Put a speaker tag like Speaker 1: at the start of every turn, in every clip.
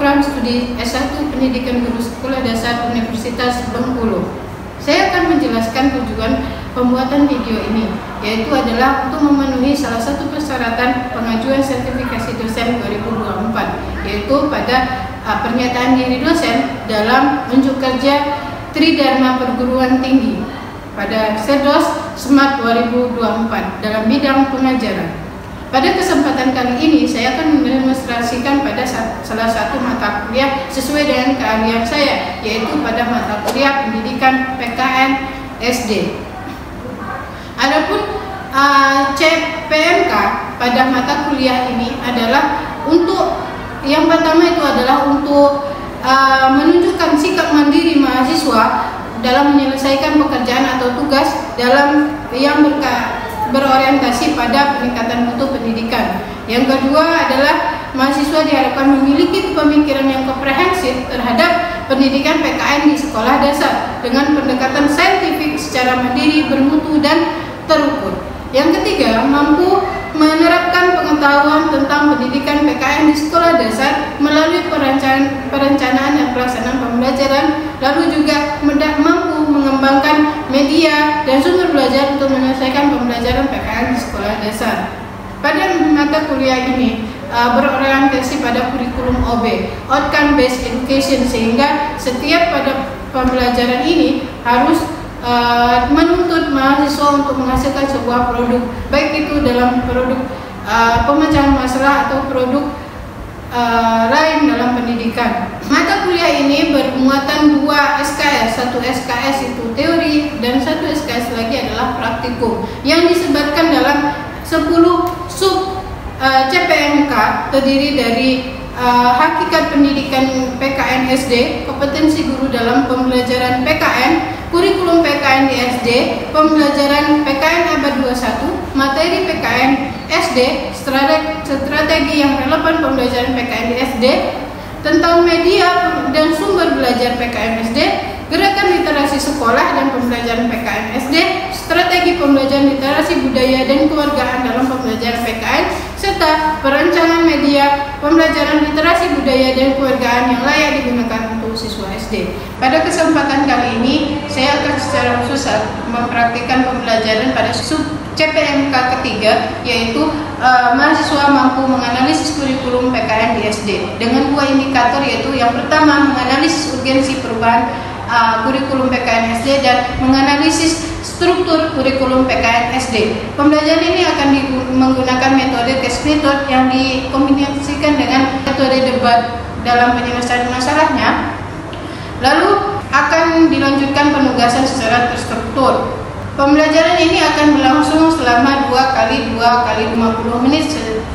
Speaker 1: program studi S1 Pendidikan Guru Sekolah Dasar Universitas Bengkulu. Saya akan menjelaskan tujuan pembuatan video ini, yaitu adalah untuk memenuhi salah satu persyaratan pengajuan sertifikasi dosen 2024, yaitu pada pernyataan diri dosen dalam unjuk kerja Tridharma Perguruan Tinggi pada Sedos Smart 2024 dalam bidang pengajaran. Pada kesempatan kali ini saya akan mendemonstrasikan pada salah satu mata kuliah sesuai dengan keahlian saya, yaitu pada mata kuliah Pendidikan PKN SD. Adapun CPMK pada mata kuliah ini adalah untuk yang pertama itu adalah untuk menunjukkan sikap mandiri mahasiswa dalam menyelesaikan pekerjaan atau tugas dalam yang berorientasi pada peningkatan mutu pendidikan. Yang kedua adalah mahasiswa diharapkan memiliki pemikiran yang komprehensif terhadap pendidikan PKN di sekolah dasar dengan pendekatan saintifik secara mandiri, bermutu, dan terukur. Yang ketiga, mampu menerapkan pengetahuan tentang pendidikan PKN di sekolah dasar melalui perencanaan dan pelaksanaan pembelajaran, lalu juga mampu mengembangkan media dan sumber belajar untuk menyelesaikan pembelajaran PKN di sekolah dasar. Pada mata kuliah ini berorientasi pada kurikulum OB, Outcome Based Education, sehingga setiap pada pembelajaran ini harus menuntut mahasiswa untuk menghasilkan sebuah produk, baik itu dalam produk pemecahan masalah atau produk lain dalam pendidikan. Mata kuliah ini bermuatan 2 SKS, satu SKS itu teori dan satu SKS lagi adalah praktikum yang disebarkan dalam 10 sub CPMK, terdiri dari hakikat pendidikan PKN SD, kompetensi guru dalam pembelajaran PKN, kurikulum PKN di SD, pembelajaran PKN abad 21, materi PKN SD, strategi yang relevan pembelajaran PKN di SD, tentang media dan sumber belajar PKN SD, gerakan literasi sekolah dan pembelajaran PKN SD, strategi pembelajaran literasi budaya dan kewargaan dalam pembelajaran PKN, serta perencanaan media pembelajaran literasi budaya dan kewargaan yang layak digunakan untuk siswa SD. Pada kesempatan kali ini, saya akan secara khusus mempraktikkan pembelajaran pada sub CPMK ketiga, yaitu mahasiswa mampu menganalisis kurikulum PKN di SD dengan 2 indikator, yaitu yang pertama menganalisis urgensi perubahan kurikulum PKN SD dan menganalisis struktur kurikulum PKN SD. Pembelajaran ini akan menggunakan metode test method yang dikombinasikan dengan metode debat dalam penyelesaian masalahnya. Lalu akan dilanjutkan penugasan secara terstruktur. Pembelajaran ini akan berlangsung selama 2 kali 50 menit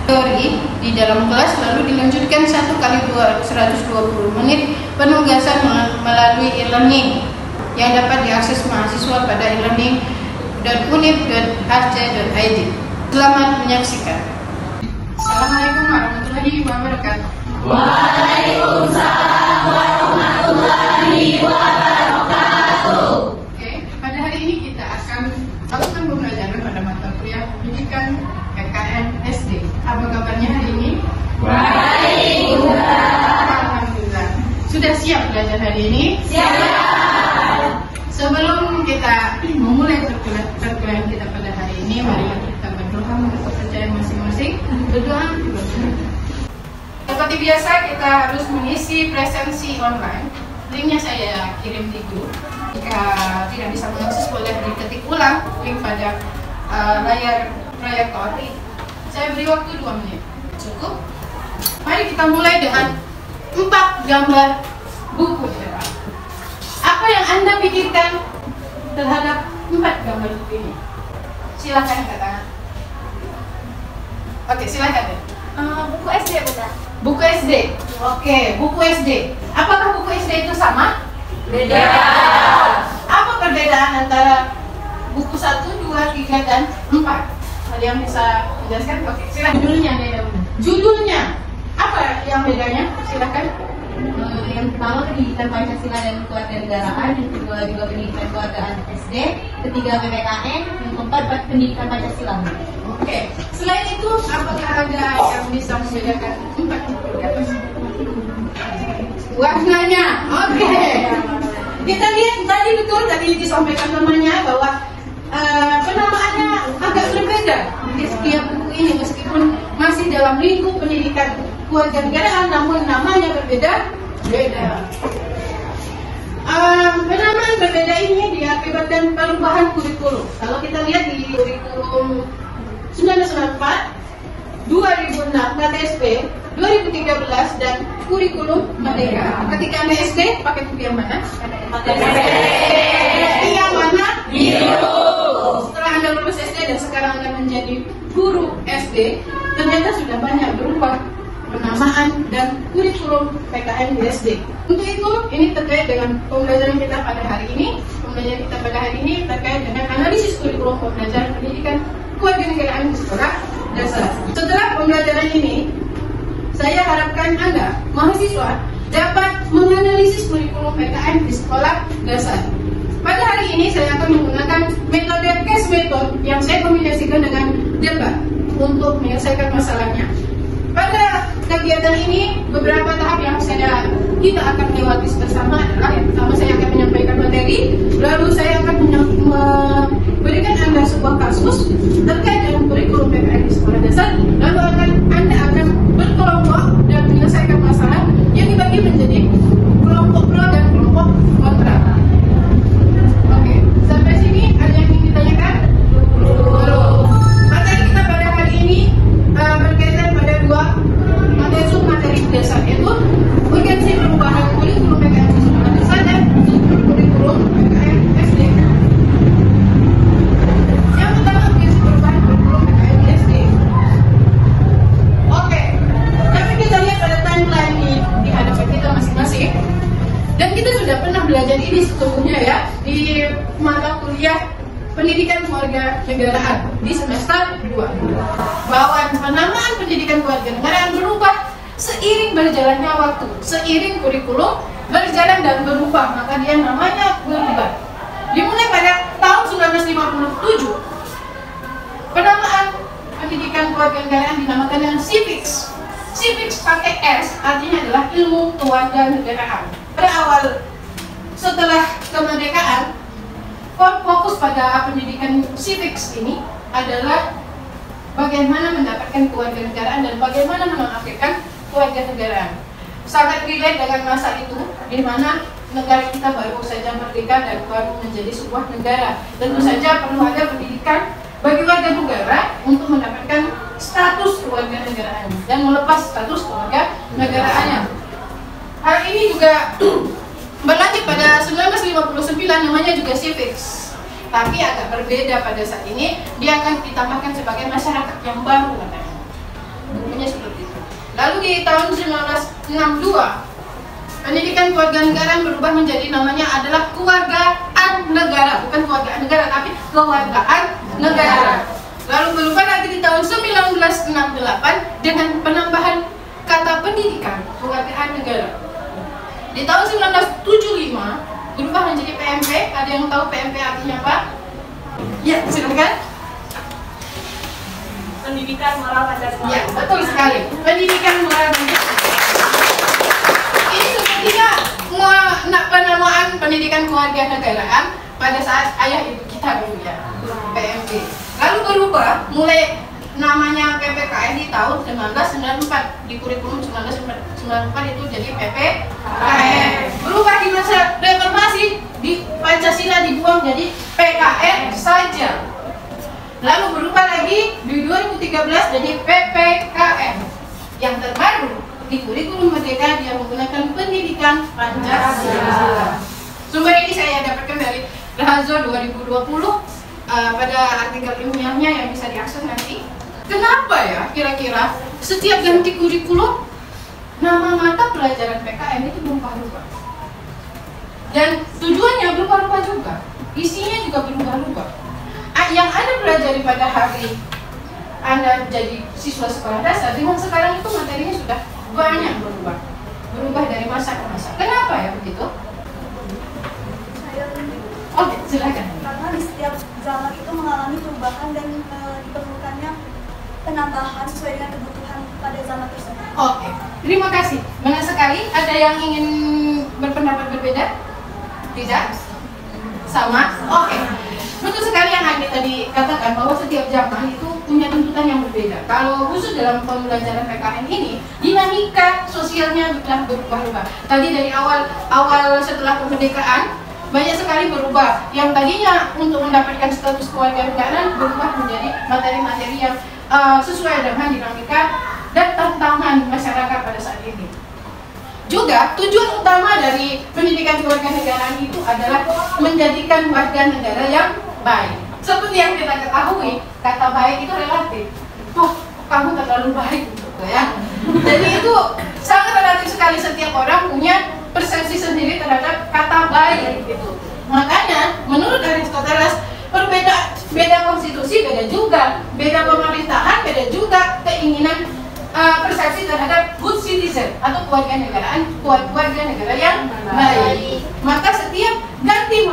Speaker 1: teori di dalam kelas, lalu dilanjutkan 1 kali 120 menit penugasan melalui e-learning yang dapat diakses mahasiswa pada e-learning.unip.ac.id. Selamat menyaksikan. Assalamualaikum warahmatullahi wabarakatuh.
Speaker 2: Waalaikumsalam warahmatullahi wabarakatuh.
Speaker 1: Oke, pada hari ini kita akan lakukan pembelajaran pada mata kuliah pendidikan PKN SD. Apa kabarnya hari ini?
Speaker 2: Baik.
Speaker 1: Alhamdulillah. Sudah siap belajar hari ini?
Speaker 2: Siap.
Speaker 1: Sebelum kita memulai perkuliahan kita pada hari ini, mari kita berdoa menurut kepercayaan masing-masing. Berdoa. Seperti biasa, kita harus mengisi presensi online. Linknya saya kirim di grup. Jika tidak bisa mengakses, boleh diketik ulang link pada layar proyektor. Saya beri waktu 2 menit. Cukup? Mari kita mulai dengan 4 gambar buku. Apa yang Anda pikirkan terhadap 4 gambar buku ini? Silakan katakan. Oke, silakan deh.
Speaker 2: Buku SD, Bunda.
Speaker 1: Buku SD. Oke, buku SD. Apakah buku SD itu sama?
Speaker 2: Beda.
Speaker 1: Apa perbedaan antara buku 1, 2, 3, dan 4? Ada yang bisa menjelaskan? Oke, silakan. Judulnya beda. Judulnya apa yang bedanya? Silakan.
Speaker 2: Yang pertama pendidikan Pancasila dan kewarganegaraan, yang kedua juga pendidikan kewargaan SD, ketiga PPKN, yang keempat pendidikan Pancasila.
Speaker 1: Oke. Selain itu, apakah ada yang bisa membedakan 4 buku di atas? warnanya. Oke. Kita lihat tadi betul tadi disampaikan namanya bahwa penamaannya agak berbeda di setiap buku ini meskipun masih dalam lingkup pendidikan kewarganegaraan, namun namanya berbeda. Penamaan berbeda ini diakibatkan perubahan kurikulum. Kalau kita lihat di kurikulum 1994, 2006 KTSP, 2013 dan kurikulum Merdeka. Ketika Anda SD pakai buku yang mana? Yang mana? Biru. Setelah Anda lulus SD dan sekarang Anda menjadi guru SD, ternyata sudah banyak berubah penamaan dan kurikulum PKN di SD. Untuk itu, ini terkait dengan pembelajaran kita pada hari ini. Pembelajaran kita pada hari ini terkait dengan analisis kurikulum pembelajaran pendidikan kewarganegaraan di sekolah dasar. Setelah pembelajaran ini, saya harapkan Anda, mahasiswa, dapat menganalisis kurikulum PKN di sekolah dasar. Pada hari ini saya akan menggunakan metode case method yang saya kombinasikan dengan debat untuk menyelesaikan masalahnya. Pada kegiatan ini beberapa tahap yang kita akan lewati bersama adalah yang pertama saya akan menyampaikan materi, lalu saya akan memberikan Anda sebuah kasus terkait dengan kurikulum PKN di sekolah dasar, lalu Anda akan berkelompok dan menyelesaikan masalah yang dibagi menjadi kelompok pro dan kelompok kontra. Oke, sampai sini ada yang ingin ditanyakan? Materi kita pada hari ini berkaitan pada dua materi dasar, yaitu urgensi perubahan kurikulum PKN di sekolah dasar dan kurikulum PKN SD. Yang pertama, urgensi perubahan kurikulum PKN di SD. Oke, tapi kita lihat pada timeline di hadapan kita masing-masing. Dan kita sudah pernah belajar ini sesungguhnya ya di mata kuliah pendidikan kewarganegaraan di semester 2, bahwa penamaan pendidikan kewarganegaraan berubah seiring berjalannya waktu, seiring kurikulum berjalan dan berubah, maka dia namanya berubah. Dimulai pada tahun 1957, penamaan pendidikan kewarganegaraan dinamakan dengan civics. Civics pakai S, artinya adalah ilmu kewarganegaraan. Pada awal setelah kemerdekaan, fokus pada pendidikan civics ini adalah bagaimana mendapatkan kewarganegaraan dan bagaimana mengaktifkan kewarganegaraan. Sangat relate dengan masa itu, di mana negara kita baru saja merdeka dan baru menjadi sebuah negara. Tentu saja perlu ada pendidikan bagi warga negara untuk mendapatkan status kewarganegaraan dan melepas status kewarganegaraannya. Hal ini juga berlanjut pada 1959, namanya juga civics, tapi agak berbeda pada saat ini. Dia akan ditambahkan sebagai masyarakat yang baru katanya. Bukunya seperti itu. Lalu di tahun 1962, pendidikan kewarganegaraan berubah menjadi namanya adalah kewargaan negara, bukan kewargaan negara tapi kewargaan negara. Lalu berubah lagi di tahun 1968 dengan penambahan kata pendidikan kewargaan negara. Di tahun 1975 berubah menjadi PMP. Ada yang tahu PMP artinya apa? Ya, silakan.
Speaker 2: Pendidikan moral Pancasila.
Speaker 1: Ya, betul sekali. Pendidikan moral Pancasila. Ini sepertinya penamaan pendidikan kewarganegaraan pada saat ayah ibu kita dulu ya, PMP. Lalu berubah, mulai namanya PPKN di tahun 1994, di kurikulum 1994 itu jadi PPKN. Berubah di masa reformasi, di Pancasila dibuang jadi PKN saja. Lalu berubah lagi di 2013 jadi PPKN. Yang terbaru di kurikulum Merdeka dia menggunakan pendidikan Pancasila. Sumber ini saya dapatkan dari Rahazo 2020 pada artikel ilmiahnya yang bisa diakses nanti. Kenapa ya kira-kira setiap ganti kurikulum nama mata pelajaran PKN itu berubah-ubah? Dan tujuannya berubah-ubah juga, isinya juga berubah-ubah. Yang Anda pelajari pada hari Anda jadi siswa sekolah dasar dengan sekarang itu materinya sudah banyak berubah dari masa ke masa. Kenapa ya begitu? Oke, silakan.
Speaker 3: Karena di setiap zaman itu mengalami perubahan dan diperlukannya penambahan sesuai dengan kebutuhan pada zaman tersebut.
Speaker 1: Oke, terima kasih. Banyak sekali. Ada yang ingin berpendapat berbeda? Tidak? Sama? Oke. Betul sekali yang Adi tadi katakan bahwa setiap zaman itu punya tuntutan yang berbeda. Kalau khusus dalam pembelajaran PKN ini, dinamika sosialnya sudah berubah-ubah. Tadi dari awal setelah kemerdekaan banyak sekali berubah. Yang tadinya untuk mendapatkan status kewarganegaraan berubah menjadi materi-materi yang sesuai dengan dinamika dan tantangan masyarakat pada saat ini. Juga tujuan utama dari pendidikan kewarganegaraan itu adalah menjadikan warga negara yang baik. Seperti yang kita ketahui, kata baik itu relatif. Oh, kamu terlalu baik untukku ya. Jadi itu sangat relatif sekali, setiap orang punya persepsi sendiri terhadap kata baik gitu. Makanya menurut Aristoteles beda konstitusi beda juga, beda pemerintahan beda juga, keinginan persepsi terhadap good citizen atau warga negara yang baik. Maka setiap ganti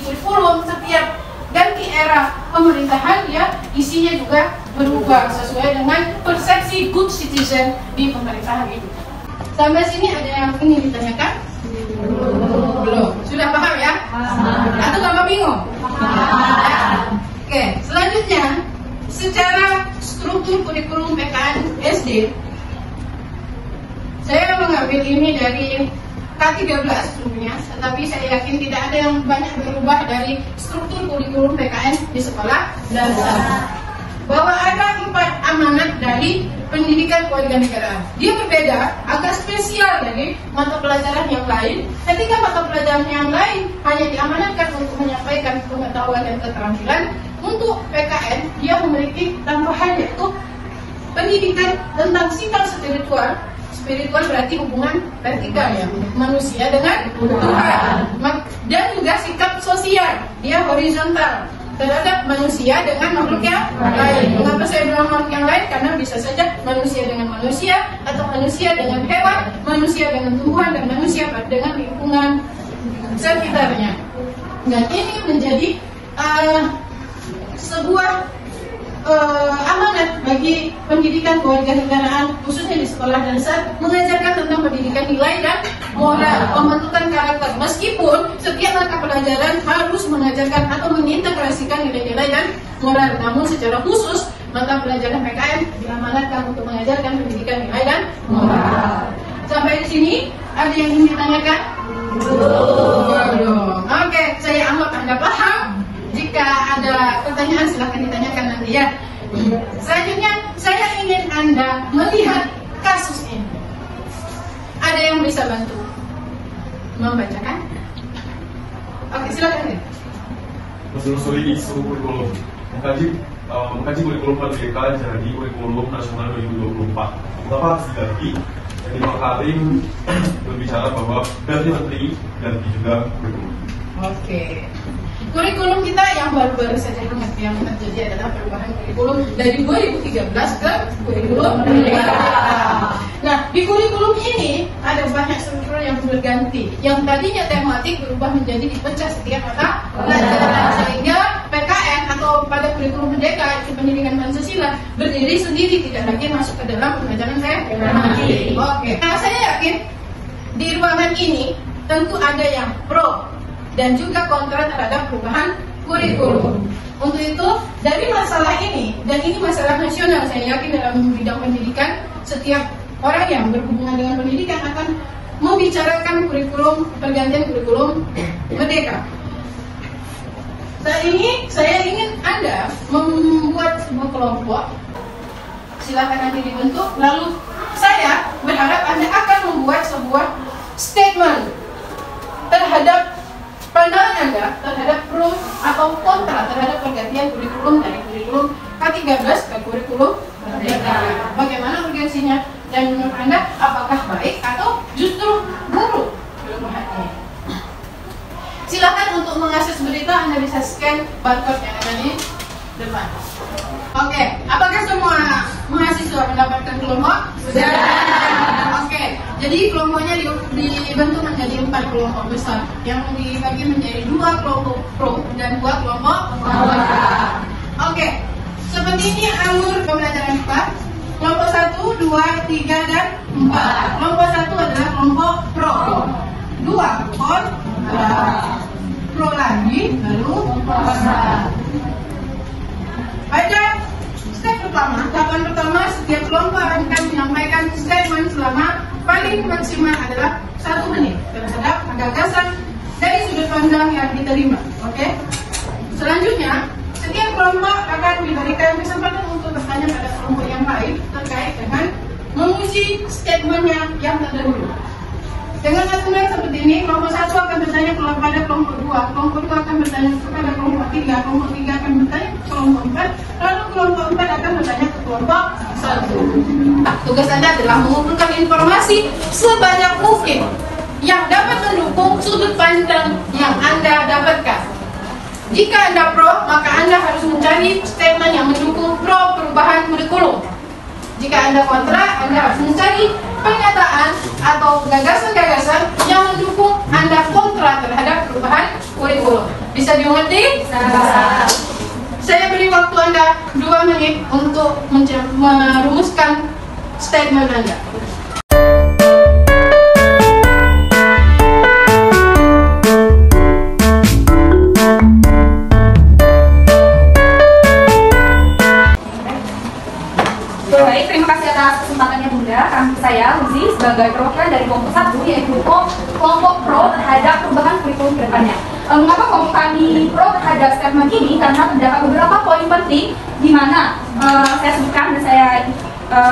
Speaker 1: kurikulum, setiap ganti era pemerintahan ya isinya juga berubah sesuai dengan persepsi good citizen di pemerintahan itu. Sampai sini ada yang ingin ditanyakan? Belum. Sudah paham ya? Atau tambah bingung? Oke, selanjutnya secara struktur kurikulum PKN SD, saya mengambil ini dari K13 sebelumnya, tetapi saya yakin tidak ada yang banyak berubah dari struktur kurikulum PKN di sekolah dasar. Bahwa ada 4 amanat dari pendidikan kewarganegaraan. Dia berbeda, agak spesial dari mata pelajaran yang lain. Ketika mata pelajaran yang lain hanya diamanatkan untuk menyampaikan pengetahuan dan keterampilan, untuk PKN dia memiliki tambahan yaitu pendidikan tentang sikap spiritual. Spiritual berarti hubungan vertikal ya, manusia dengan Tuhan. Dan juga sikap sosial, dia horizontal terhadap manusia dengan makhluk yang lain. Mengapa saya bilang makhluk yang lain? Karena bisa saja manusia dengan manusia, atau manusia dengan hewan, manusia dengan tumbuhan, dan manusia dengan lingkungan sekitarnya. Dan ini menjadi sebuah amanat bagi pendidikan kewarganegaraan khususnya di sekolah dasar, mengajarkan tentang pendidikan nilai dan moral, pembentukan karakter. Meskipun setiap mata pelajaran harus mengajarkan atau mengintegrasikan nilai-nilai dan moral, namun secara khusus mata pelajaran PKN diamanatkan untuk mengajarkan pendidikan nilai dan moral. Sampai di sini ada yang ingin ditanyakan? Belum. Oke, saya anggap Anda paham. Jika ada pertanyaan silahkan ditanyakan nanti ya. Selanjutnya saya ingin Anda melihat kasus ini. Ada yang bisa bantu membacakan? Oke, silakan.
Speaker 4: Menelusuri isu kurikulum, mengkaji kurikulum merdeka jadi kurikulum nasional 2024. Mengapa harus diganti? Jadi Pak Karim berbicara bahwa ganti menteri, ganti juga kurikulum.
Speaker 1: Oke. Kurikulum kita yang baru-baru saja yang terjadi adalah perubahan kurikulum dari 2013 ke kurikulum merdeka. Nah, di kurikulum ini ada banyak struktur yang berganti. Yang tadinya tematik berubah menjadi dipecah setiap mata pelajaran, sehingga PKN atau pada kurikulum merdeka itu pendidikan Pancasila berdiri sendiri, tidak lagi masuk ke dalam pelajaran saya. Oke. Nah, saya yakin di ruangan ini tentu ada yang pro dan juga kontra terhadap perubahan kurikulum. Untuk itu, dari masalah ini, dan ini masalah nasional, saya yakin dalam bidang pendidikan, setiap orang yang berhubungan dengan pendidikan akan membicarakan kurikulum, pergantian kurikulum merdeka. Saat ini, saya ingin Anda membuat sebuah kelompok, silakan nanti dibentuk, lalu saya berharap Anda akan membuat sebuah statement terhadap pandangan Anda terhadap pro atau kontra terhadap pergantian kurikulum dari kurikulum K13 ke kurikulum merdeka. Bagaimana urgensinya dan menurut Anda apakah baik atau justru buruk perubahannya? Silakan untuk mengakses berita Anda bisa scan barcode yang ada di depan. Oke, apakah semua mahasiswa mendapatkan kelompok? Sudah. Oke, jadi kelompoknya dibentuk menjadi 4 kelompok besar yang dibagi menjadi 2 kelompok pro dan 2 kelompok kontra. Oke, seperti ini alur pembelajaran kita. Kelompok 1, 2, 3, dan 4. Kelompok 1 adalah kelompok pro. 2 kontra. Pro lagi, lalu kontra. Pada step pertama, tahapan pertama, setiap kelompok akan menyampaikan statement selama paling maksimal adalah 1 menit terhadap gagasan dari sudut pandang yang diterima. Oke? Selanjutnya, setiap kelompok akan diberikan kesempatan untuk bertanya pada kelompok yang lain terkait dengan menguji statementnya yang terdahulu. Dengan aturan seperti ini, kelompok 1 akan bertanya kepada kelompok 2, kelompok 2 akan bertanya kepada kelompok 3, kelompok 3 akan bertanya ke kelompok 4, lalu kelompok 4 akan bertanya ke kelompok 1. Tugas Anda adalah mengumpulkan informasi sebanyak mungkin yang dapat mendukung sudut pandang yang Anda dapatkan. Jika Anda pro, maka Anda harus mencari statement yang mendukung pro perubahan kurikulum. Jika Anda kontra, Anda harus mencari pernyataan atau gagasan-gagasan yang mendukung Anda kontra terhadap perubahan kurikulum. Bisa dimengerti? Saya beri waktu Anda 2 menit untuk merumuskan statement Anda.
Speaker 5: Baik, terima kasih atas kesempatannya Bunda. Saya Luzi sebagai perwakilan dari kelompok 1, yaitu kelompok pro terhadap perubahan kurikulum ke depannya. Mengapa kelompok kami pro terhadap statement ini? Karena terdapat beberapa poin penting di mana saya sebutkan dan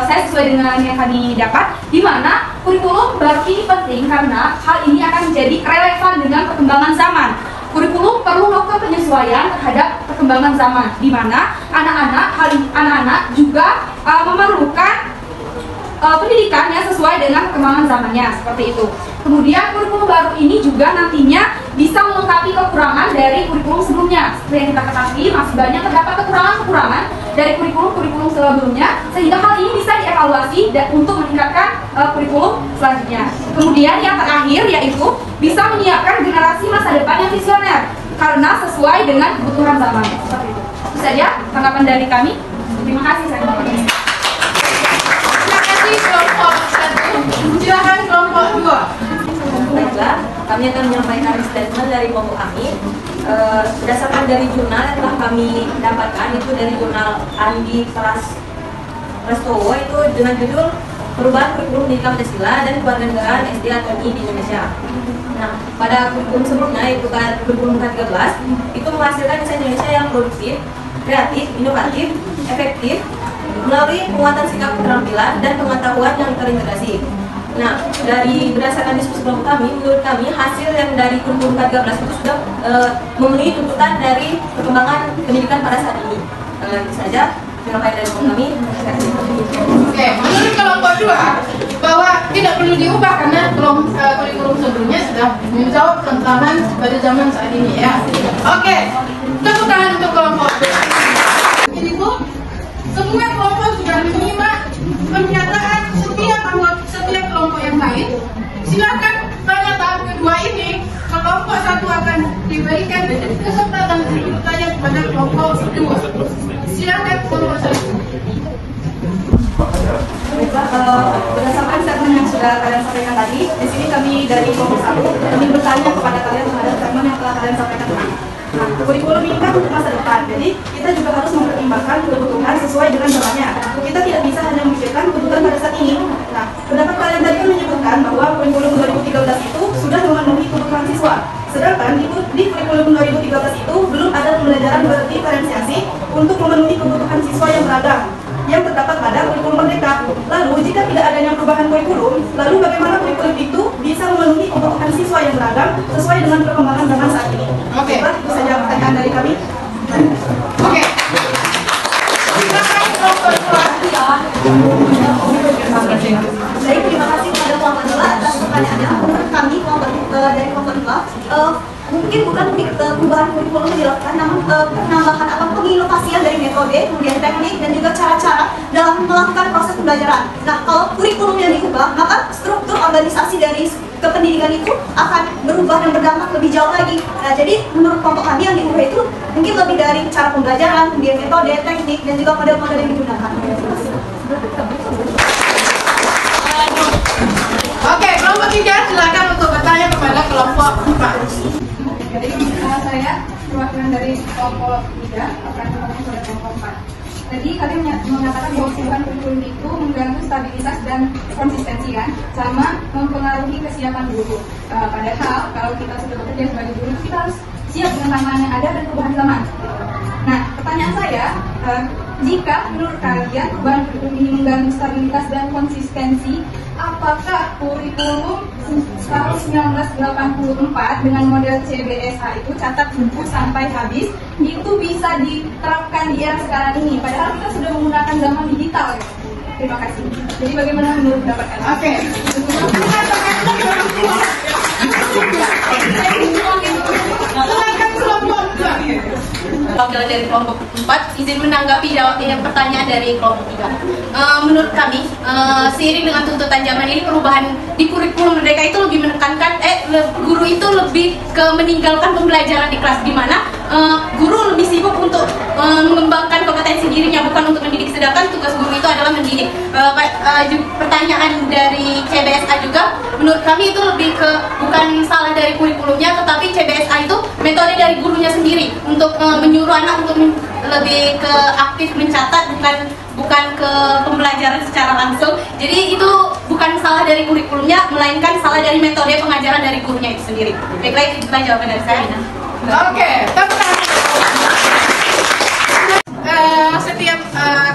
Speaker 5: saya sesuai dengan yang kami dapat, di mana kurikulum baru ini penting karena hal ini akan menjadi relevan dengan perkembangan zaman. Kurikulum perlu melakukan penyesuaian terhadap perkembangan zaman, di mana anak-anak juga memerlukan pendidikan yang sesuai dengan perkembangan zamannya, seperti itu. Kemudian kurikulum baru ini juga nantinya bisa melengkapi kekurangan dari kurikulum sebelumnya. Seperti yang kita ketahui, masih banyak terdapat kekurangan-kekurangan dari kurikulum sebelumnya, sehingga hal ini bisa dievaluasi untuk meningkatkan kurikulum selanjutnya. Kemudian yang terakhir yaitu bisa menyiapkan generasi masa depan yang visioner, karena sesuai dengan kebutuhan zaman. Seperti itu. Itu saja tanggapan dari kami. Terima kasih.
Speaker 1: Terima kasih kelompok 1. Silakan kelompok 2.
Speaker 6: Baiklah, kami akan menyampaikan statement dari kelompok kami berdasarkan dari jurnal yang telah kami dapatkan, itu dari jurnal Andi Prastowo, itu dengan judul Perubahan Kurikulum Pendidikan Pancasila dan Kewarganegaraan SD atau I di Indonesia. Nah, pada kurikulum sebelumnya, itu kan kurikulum K13, itu menghasilkan desain Indonesia yang produktif, kreatif, inovatif, efektif, melalui penguatan sikap keterampilan dan pengetahuan yang terintegrasi. Nah, dari berdasarkan diskusi kelompok kami, menurut kami hasil yang dari kurikulum K13 itu sudah memenuhi tuntutan dari perkembangan pendidikan pada saat ini. Itu saja penyampaian dari kelompok kami.
Speaker 1: Oke, menurut kelompok 2 bahwa tidak perlu diubah karena kurikulum sebelumnya sudah menjawab tantangan pada zaman saat ini ya. Oke, tepuk tangan untuk kelompok 2. Itu semua kelompok sudah menerima pernyataan setiap kelompok yang lain. Silakan pernyataan kedua ini kelompok 1 akan diberikan kesempatan untuk bertanya kepada kelompok 2. Silakan kelompok 1.
Speaker 5: Berdasarkan statement yang sudah kalian sampaikan tadi, di sini kami dari kelompok 1 ingin bertanya kepada kalian terhadap statement yang telah kalian sampaikan tadi. Nah, kurikulum ini kan untuk masa depan, jadi kita juga harus mempertimbangkan kebutuhan sesuai dengan zamannya. Kita tidak bisa hanya memikirkan kebutuhan pada saat ini. Nah, pendapat kalian tadi kan menyebutkan bahwa kurikulum 2013 itu sudah memenuhi kebutuhan siswa. Sedangkan di kurikulum 2013 itu belum ada pembelajaran berdiferensiasi untuk memenuhi kebutuhan siswa yang beragam yang terdapat pada kurikulum merdeka. Lalu jika tidak adanya perubahan kurikulum, lalu bagaimana kurikulum itu bisa memenuhi kebutuhan siswa yang beragam sesuai dengan perkembangan zaman saat ini?
Speaker 1: Oke.
Speaker 5: Itu saja pertanyaan dari kami.
Speaker 1: Oke. Silakan kelompok 2.
Speaker 3: Baik, terima kasih kepada kelompok 2 atas pertanyaannya. Menurut kami dari kelompok 2, mungkin bukan perubahan kurikulum yang dilakukan, namun penambahan atau penginovasian dari metode, kemudian teknik dan juga cara-cara dalam melakukan proses pembelajaran. Nah, kalau kurikulum yang diubah, maka struktur organisasi dari kependidikan itu akan berubah dan berdampak lebih jauh lagi. Nah, jadi menurut kelompok kami yang diubah itu mungkin lebih dari cara pembelajaran, kemudian metode, teknik dan juga model-model yang digunakan.
Speaker 1: Kelompok 3 silakan untuk bertanya kepada kelompok 4.
Speaker 5: Jadi saya perwakilan dari kelompok 3 akan ngomong pada kelompok 4. Tadi kalian mengatakan bahwa perubahan kurikulum itu mengganggu stabilitas dan konsistensi kan, sama mempengaruhi kesiapan guru. Padahal kalau kita sudah bekerja sebagai guru, kita harus siap dengan tantangan yang ada dan perubahan zaman. Nah, pertanyaan saya, jika menurut kalian perubahan kurikulum ini mengganggu stabilitas dan konsistensi, apakah kurikulum tahun 1984 dengan model CBSA itu catat buku sampai habis itu bisa diterapkan di era sekarang ini? Padahal kita sudah menggunakan zaman digital. Ya. Terima kasih. Jadi bagaimana menurut pendapat kalian?
Speaker 1: Oke. Silakan kelompok 4.
Speaker 2: Wakil dari kelompok 4 izin menanggapi pertanyaan dari kelompok 3. Menurut kami, seiring dengan tuntutan zaman ini, perubahan di kurikulum mereka itu lebih menekankan, guru itu lebih ke meninggalkan pembelajaran di kelas, di mana guru lebih sibuk untuk mengembangkan kompetensi dirinya, bukan untuk mendidik, sedangkan tugas guru itu adalah mendidik. Pertanyaan dari CBSA juga, menurut kami itu lebih ke bukan salah dari kurikulumnya, tetapi CBSA itu metode dari gurunya sendiri untuk menyuruh anak untuk lebih ke aktif mencatat, bukan ke pembelajaran secara langsung. Jadi itu bukan salah dari kurikulumnya, melainkan salah dari metode pengajaran dari gurunya itu sendiri. Baiklah, itu jawaban dari saya.
Speaker 1: Oke, setiap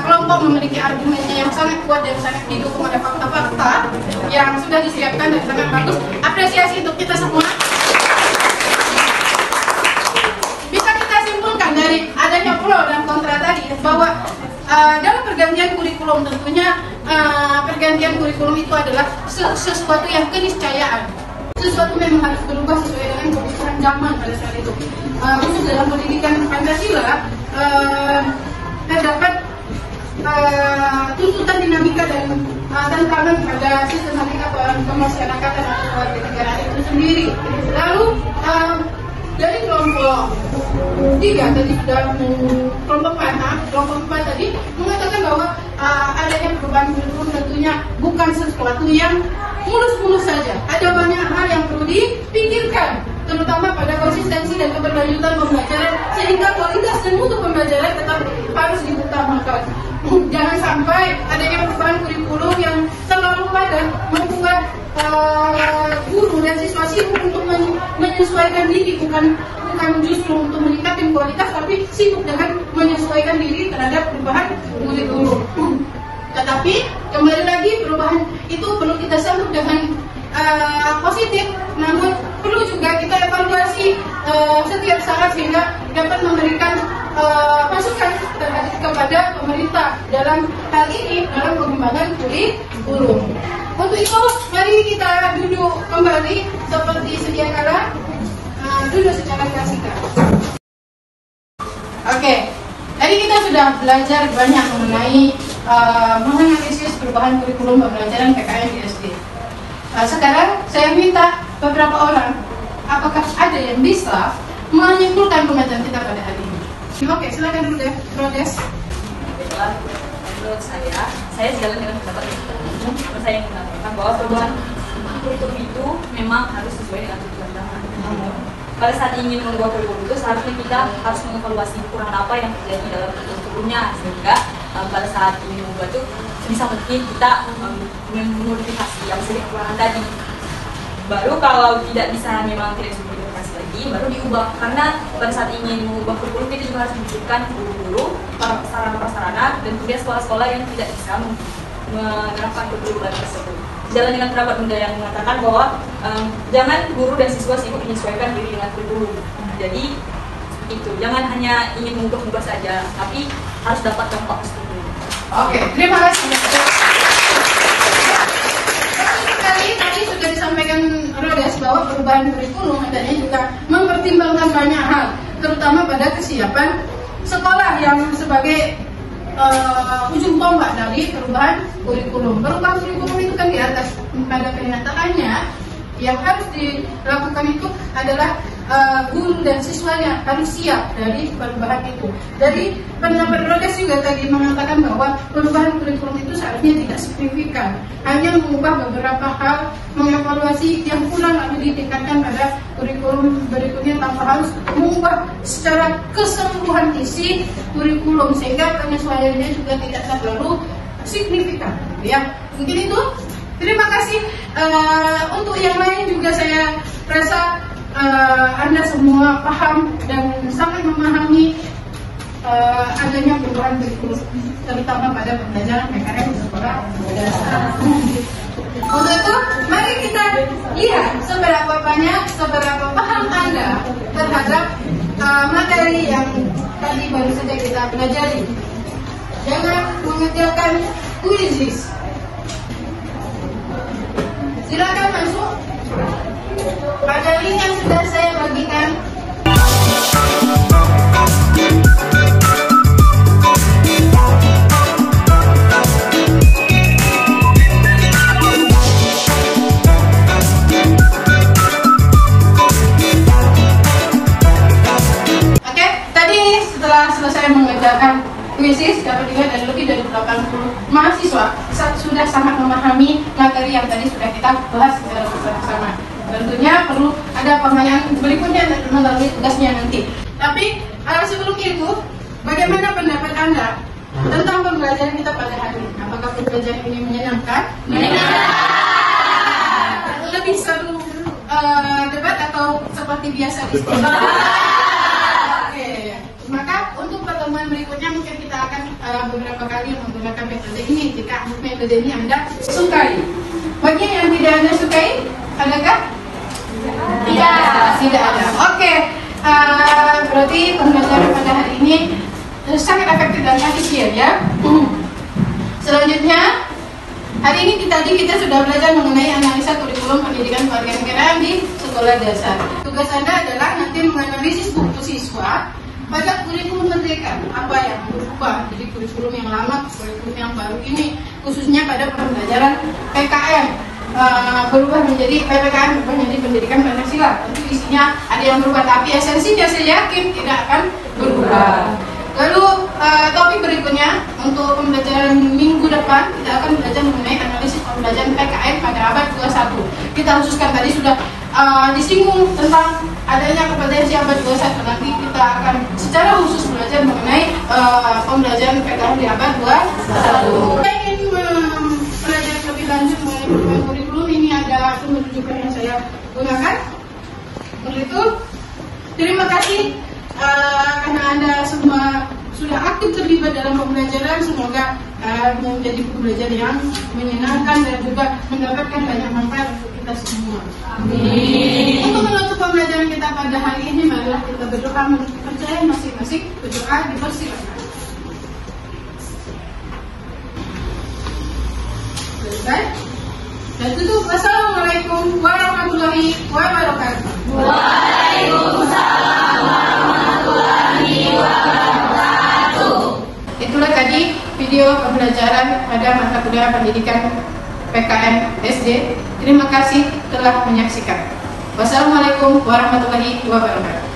Speaker 1: kelompok memiliki argumennya yang sangat kuat dan sangat didukung oleh fakta-fakta yang sudah disiapkan dan sangat bagus. Apresiasi untuk kita semua. Bisa kita simpulkan dari adanya pro dan kontra tadi bahwa dalam pergantian kurikulum tentunya pergantian kurikulum itu adalah sesuatu yang keniscayaan. Sesuatu memang harus berubah sesuai dengan kebutuhan zaman pada saat itu. Khusus dalam pendidikan Pancasila terdapat tuntutan dinamika dan tantangan pada sistematika kemasyarakatan atau kewarganegaraan itu sendiri. Lalu dari kelompok 3 tadi sudah kelompok 4 tadi mengatakan bahwa adanya perubahan kurikulum tentunya bukan sesuatu yang mulus-mulus saja. Ada banyak hal yang perlu dipikirkan, terutama pada konsistensi dan keberlanjutan pembelajaran, sehingga kualitas dan mutu pembelajaran tetap harus diutamakan. Jangan sampai adanya perubahan kurikulum yang terlalu padat membuat guru dan siswa sibuk untuk menyesuaikan diri, bukan justru untuk meningkatkan kualitas, tapi sibuk dengan menyesuaikan diri terhadap perubahan kurikulum. Tetapi kembali lagi, perubahan itu perlu kita sambut dengan positif, namun perlu juga kita evaluasi setiap saat sehingga dapat memberikan masukan kepada pemerintah dalam hal ini, dalam pengembangan kurikulum. Untuk itu, mari kita duduk kembali seperti sedia kala, duduk secara klasik. Oke, tadi kita sudah belajar banyak mengenai menganalisis perubahan kurikulum pembelajaran PKN di SD. Sekarang saya minta beberapa orang, apakah ada yang bisa menyimpulkan pembelajaran kita pada hari ini? Oke, silakan dulu deh, Rodes.
Speaker 6: Menurut saya sejalan dengan pendapat saya yang mengatakan bahwa perubahan kurikulum itu memang harus sesuai dengan tuntutan zaman. Pada saat ingin mengubah kurikulum itu seharusnya kita harus mengevaluasi kekurangan apa yang terjadi dalam kurikulum sebelumnya, sehingga pada saat ingin mengubah itu bisa mungkin kita memodifikasi yang sedikit kekurangan tadi. Baru kalau tidak bisa, memang tidak bisa dimodifikasi lagi, baru diubah. Karena pada saat ingin mengubah kurikulum kita juga harus memikirkan guru-guru, para prasarana dan kemudian sekolah-sekolah yang tidak bisa menerapkan kurikulum tersebut. Jalan dengan pendapat Bunda yang mengatakan bahwa jangan guru dan siswa sibuk menyesuaikan diri dengan kurikulum. Jadi itu, jangan hanya ingin mengubah saja, tapi harus dapat dampak positif.
Speaker 1: Oke, terima kasih. Tadi sudah disampaikan Rodes bahwa perubahan kurikulum adanya juga mempertimbangkan banyak hal, terutama pada kesiapan sekolah yang sebagai ujung tombak dari perubahan kurikulum. Perubahan kurikulum itu kan di atas, pada kenyataannya yang harus dilakukan itu adalah guru dan siswanya harus siap dari perubahan itu. Dari pendapat Rodes juga tadi mengatakan bahwa perubahan kurikulum itu seharusnya tidak signifikan, hanya mengubah beberapa hal, mengevaluasi yang kurang lalu ditingkatkan pada kurikulum berikutnya tanpa harus mengubah secara keseluruhan isi kurikulum, sehingga penyesuaiannya juga tidak terlalu signifikan. Ya, mungkin itu. Terima kasih. Untuk yang lain juga saya rasa Anda semua paham dan sangat memahami adanya perubahan kurikulum, terutama pada pembelajaran PKN di sekolah dasar. Untuk itu, mari kita lihat seberapa banyak, seberapa paham Anda terhadap materi yang tadi baru saja kita pelajari. Jangan mengerjakan kuisis. Silakan masuk pada link yang sudah saya bagikan. Oke, tadi setelah selesai mengerjakan kuisis, dapat dilihat dari lebih dari 80 mahasiswa sudah sangat memahami materi yang tadi sudah kita bahas secara bersama. Tentunya perlu ada pengayaan berikutnya melalui tugasnya nanti. Tapi sebelum itu, bagaimana pendapat Anda tentang pembelajaran kita pada hari ini? Apakah pembelajaran ini menyenangkan? Menyenangkan. Lebih seru debat atau seperti biasa diskusi? Oke. Maka untuk pertemuan berikutnya mungkin kita akan beberapa kali menggunakan metode ini jika metode ini Anda sukai. Bagi yang tidak Anda sukai, adakah? Tidak ada. Oke. Berarti pembelajaran pada hari ini sangat efektif dan efisien ya. Selanjutnya, hari ini kita sudah belajar mengenai analisa kurikulum pendidikan kewarganegaraan di sekolah dasar. Tugas Anda adalah nanti menganalisis buku siswa pada kurikulum merdeka, apa yang berubah jadi kurikulum yang lama, kurikulum yang baru ini, khususnya pada pembelajaran PKN berubah menjadi PPKN, berubah menjadi pendidikan Pancasila. Tentu isinya ada yang berubah, tapi esensinya saya yakin tidak akan berubah. Lalu topik berikutnya untuk pembelajaran minggu depan kita akan belajar mengenai analisis pembelajaran PKN pada abad 21. Kita khususkan tadi sudah disinggung tentang adanya kompetensi abad 21. Nanti kita akan secara khusus belajar mengenai pembelajaran PKN di abad 21. Saya ingin belajar lebih lanjut mengenai perubahan kurikulum. Ini ada sumber rujukan yang saya gunakan. Untuk itu, terima kasih karena Anda semua sudah aktif terlibat dalam pembelajaran. Semoga menjadi pembelajaran yang menyenangkan dan juga mendapatkan banyak manfaat untuk kita semua. Amin. Untuk menutup pembelajaran kita pada hari ini, marilah kita berdoa menurut kepercayaan masing-masing. Berdoa dipersilakan. Baik. Dan tutup. Wassalamualaikum warahmatullahi wabarakatuh. Waalaikumsalam warahmatullahi wabarakatuh. Itulah tadi video pembelajaran pada mata kuliah pendidikan PKN SD. Terima kasih telah menyaksikan. Wassalamualaikum warahmatullahi wabarakatuh.